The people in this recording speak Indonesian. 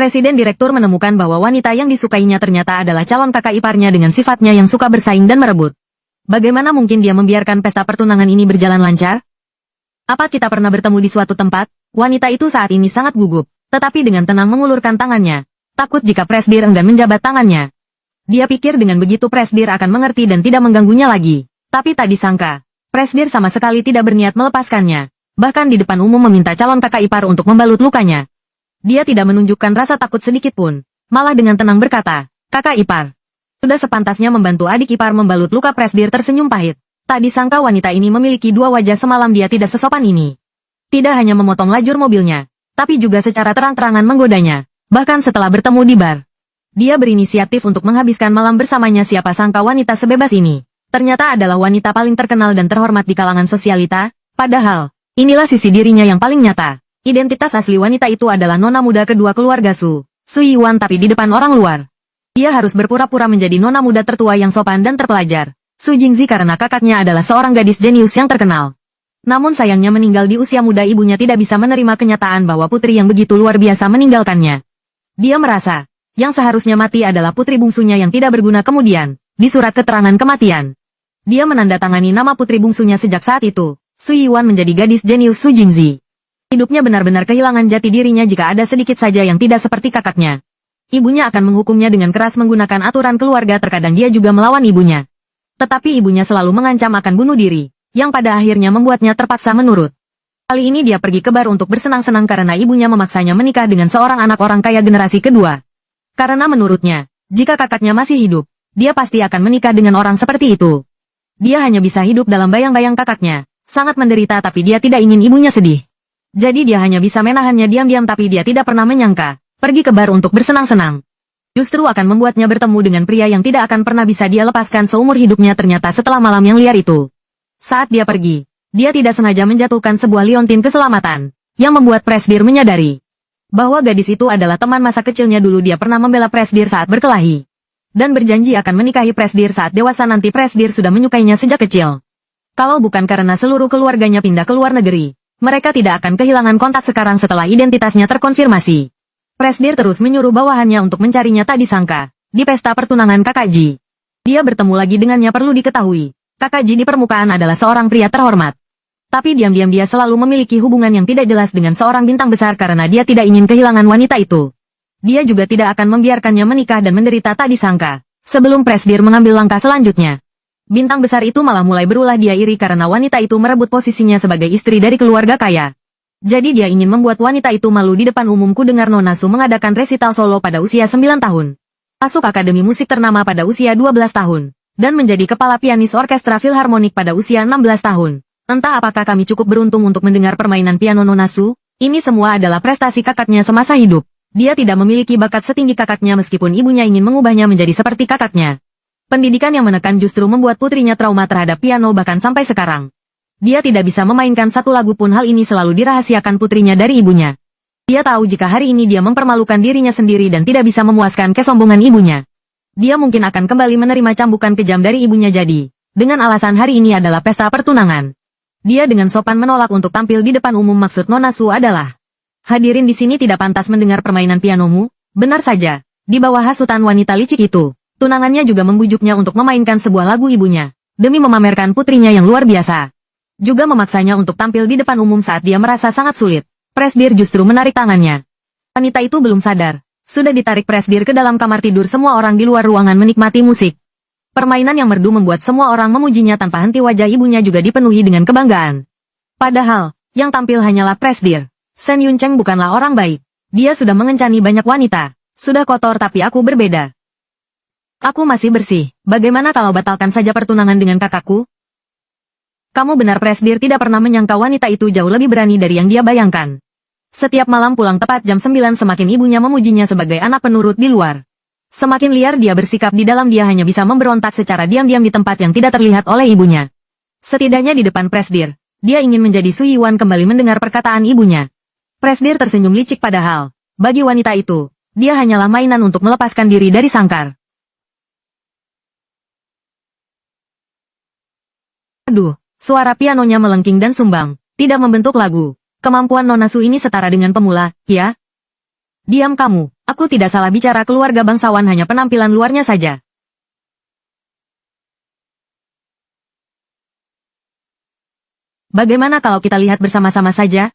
Presiden Direktur menemukan bahwa wanita yang disukainya ternyata adalah calon kakak iparnya dengan sifatnya yang suka bersaing dan merebut. Bagaimana mungkin dia membiarkan pesta pertunangan ini berjalan lancar? Apa kita pernah bertemu di suatu tempat? Wanita itu saat ini sangat gugup, tetapi dengan tenang mengulurkan tangannya. Takut jika Presdir enggan menjabat tangannya. Dia pikir dengan begitu Presdir akan mengerti dan tidak mengganggunya lagi. Tapi tak disangka, Presdir sama sekali tidak berniat melepaskannya. Bahkan di depan umum meminta calon kakak ipar untuk membalut lukanya. Dia tidak menunjukkan rasa takut sedikit pun. Malah dengan tenang berkata, "Kakak ipar. Sudah sepantasnya membantu adik ipar membalut luka." Presdir tersenyum pahit. Tak disangka wanita ini memiliki dua wajah. Semalam dia tidak sesopan ini. Tidak hanya memotong lajur mobilnya, tapi juga secara terang-terangan menggodanya. Bahkan setelah bertemu di bar. Dia berinisiatif untuk menghabiskan malam bersamanya. Siapa sangka wanita sebebas ini ternyata adalah wanita paling terkenal dan terhormat di kalangan sosialita. Padahal, inilah sisi dirinya yang paling nyata. Identitas asli wanita itu adalah nona muda kedua keluarga Su Yuan, tapi di depan orang luar. Dia harus berpura-pura menjadi nona muda tertua yang sopan dan terpelajar, Su Jingzi, karena kakaknya adalah seorang gadis jenius yang terkenal. Namun sayangnya meninggal di usia muda. Ibunya tidak bisa menerima kenyataan bahwa putri yang begitu luar biasa meninggalkannya. Dia merasa, yang seharusnya mati adalah putri bungsunya yang tidak berguna. Kemudian, di surat keterangan kematian, dia menandatangani nama putri bungsunya. Sejak saat itu, Su Yuan menjadi gadis jenius Su Jingzi. Hidupnya benar-benar kehilangan jati dirinya jika ada sedikit saja yang tidak seperti kakaknya. Ibunya akan menghukumnya dengan keras menggunakan aturan keluarga. Terkadang dia juga melawan ibunya. Tetapi ibunya selalu mengancam akan bunuh diri, yang pada akhirnya membuatnya terpaksa menurut. Kali ini dia pergi ke bar untuk bersenang-senang karena ibunya memaksanya menikah dengan seorang anak orang kaya generasi kedua. Karena menurutnya, jika kakaknya masih hidup, dia pasti akan menikah dengan orang seperti itu. Dia hanya bisa hidup dalam bayang-bayang kakaknya, sangat menderita, tapi dia tidak ingin ibunya sedih. Jadi dia hanya bisa menahannya diam-diam, tapi dia tidak pernah menyangka, pergi ke bar untuk bersenang-senang justru akan membuatnya bertemu dengan pria yang tidak akan pernah bisa dia lepaskan seumur hidupnya. Ternyata setelah malam yang liar itu, saat dia pergi, dia tidak sengaja menjatuhkan sebuah liontin keselamatan, yang membuat Presdir menyadari bahwa gadis itu adalah teman masa kecilnya. Dulu dia pernah membela Presdir saat berkelahi, dan berjanji akan menikahi Presdir saat dewasa nanti. Presdir sudah menyukainya sejak kecil. Kalau bukan karena seluruh keluarganya pindah ke luar negeri, mereka tidak akan kehilangan kontak. Sekarang setelah identitasnya terkonfirmasi, Presdir terus menyuruh bawahannya untuk mencarinya. Tak disangka, di pesta pertunangan Kakak Ji, dia bertemu lagi dengannya. Perlu diketahui, Kakak Ji di permukaan adalah seorang pria terhormat. Tapi diam-diam dia selalu memiliki hubungan yang tidak jelas dengan seorang bintang besar karena dia tidak ingin kehilangan wanita itu. Dia juga tidak akan membiarkannya menikah dan menderita. Tak disangka, sebelum Presdir mengambil langkah selanjutnya, bintang besar itu malah mulai berulah. Dia iri karena wanita itu merebut posisinya sebagai istri dari keluarga kaya. Jadi dia ingin membuat wanita itu malu di depan umum. Ku dengar Nona Su mengadakan resital solo pada usia 9 tahun. Masuk akademi musik ternama pada usia 12 tahun. Dan menjadi kepala pianis orkestra filharmonik pada usia 16 tahun. Entah apakah kami cukup beruntung untuk mendengar permainan piano Nona Su. Ini semua adalah prestasi kakaknya semasa hidup. Dia tidak memiliki bakat setinggi kakaknya meskipun ibunya ingin mengubahnya menjadi seperti kakaknya. Pendidikan yang menekan justru membuat putrinya trauma terhadap piano bahkan sampai sekarang. Dia tidak bisa memainkan satu lagu pun. Hal ini selalu dirahasiakan putrinya dari ibunya. Dia tahu jika hari ini dia mempermalukan dirinya sendiri dan tidak bisa memuaskan kesombongan ibunya, dia mungkin akan kembali menerima cambukan kejam dari ibunya. Jadi, dengan alasan hari ini adalah pesta pertunangan, dia dengan sopan menolak untuk tampil di depan umum. Maksud Nona Su adalah, hadirin di sini tidak pantas mendengar permainan pianomu. Benar saja, di bawah hasutan wanita licik itu, tunangannya juga membujuknya untuk memainkan sebuah lagu ibunya, demi memamerkan putrinya yang luar biasa. Juga memaksanya untuk tampil di depan umum saat dia merasa sangat sulit. Presdir justru menarik tangannya. Wanita itu belum sadar, sudah ditarik Presdir ke dalam kamar tidur. Semua orang di luar ruangan menikmati musik. Permainan yang merdu membuat semua orang memujinya tanpa henti. Wajah ibunya juga dipenuhi dengan kebanggaan. Padahal, yang tampil hanyalah Presdir. Sen Yun Cheng bukanlah orang baik. Dia sudah mengencani banyak wanita. Sudah kotor, tapi aku berbeda. Aku masih bersih. Bagaimana kalau batalkan saja pertunangan dengan kakakku? Kamu benar. Presdir tidak pernah menyangka wanita itu jauh lebih berani dari yang dia bayangkan. Setiap malam pulang tepat jam 9 semakin ibunya memujinya sebagai anak penurut di luar. Semakin liar dia bersikap di dalam, dia hanya bisa memberontak secara diam-diam di tempat yang tidak terlihat oleh ibunya. Setidaknya di depan Presdir, dia ingin menjadi Su Yuan kembali mendengar perkataan ibunya. Presdir tersenyum licik, padahal, bagi wanita itu, dia hanyalah mainan untuk melepaskan diri dari sangkar. Aduh. Suara pianonya melengking dan sumbang, tidak membentuk lagu. Kemampuan Nona Su ini setara dengan pemula, ya? Diam kamu, aku aku tidak salah bicara, keluarga bangsawan hanya penampilan luarnya saja. Bagaimana kalau kita lihat bersama-sama saja?